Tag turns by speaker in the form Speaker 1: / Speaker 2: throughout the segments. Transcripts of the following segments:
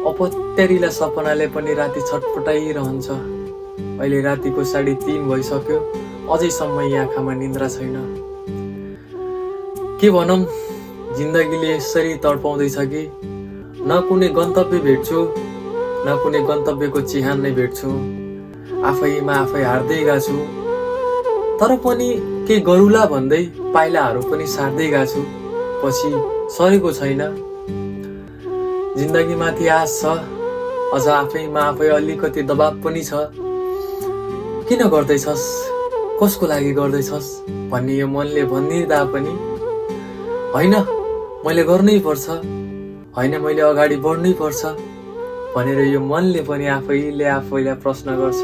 Speaker 1: अपत्यारिला सपनाले पनि राति छटपटाइरहन्छ। अहिले रातिको 3:30 भइसक्यो, अझैसम्म यी आँखामा निन्द्रा छैन। के भनौँ, जिन्दगीले यसरी तडपाउँदैछ कि न कुनै गन्तव्य भेट्छु, न कुनै गन्तव्यको चिहान नै भेट्छु। आफैमा आफै हार्दै गएको छु, तर पनि के गरुला भन्दै पाइलाहरू पनि सार्दै गएको छु, पछि सरेको छैन। जिन्दगीमाथि आश छ, अझ आफैमा आफै अलिकति दबाब पनि छ। किन गर्दैछस्, कसको लागि गर्दैछस् भन्ने यो मनले भनिदिँदा पनि होइन मैले गर्नै पर्छ, होइन मैले अगाडि बढ्नै पर्छ भनेर यो मनले पनि आफैलाई प्रश्न गर्छ।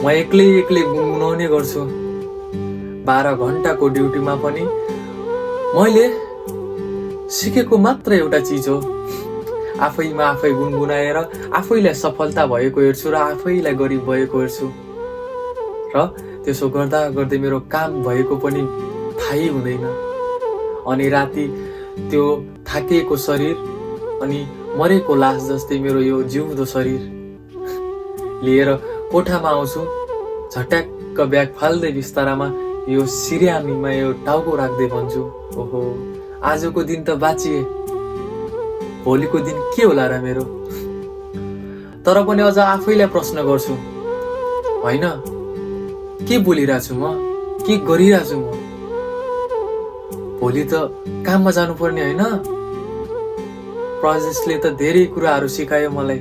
Speaker 1: म एक्लै गुनगुनाउने गर्छु। 12 घण्टाको ड्युटीमा पनि मैले सिकेको मात्र एउटा चिज हो, आफैमा आफै गुनगुनाएर आफैलाई सफलता भएको हेर्छु र आफैलाई गरिब भएको हेर्छु, र त्यसो गर्दा गर्दै मेरो काम भएको पनि थाहै हुँदैन। अनि राति त्यो थाकिएको शरीर अनि मरेको लास जस्तै मेरो यो जिउँदो शरीर लिएर कोठामा आउँछु, झट्याक्क ब्याग फाल्दै बिस्तारामा यो सिर्यानीमा यो टाउको राख्दै भन्छु, ओहो आजको दिन त बाँचिए, भोलिको दिन के होला र मेरो। तर पनि अझ आफैलाई प्रश्न गर्छु, होइन के बोलिरहेछु म, के गरिरहेछु म, भोलि त काममा जानुपर्ने होइन। प्रजेशले त धेरै कुराहरू सिकायो मलाई।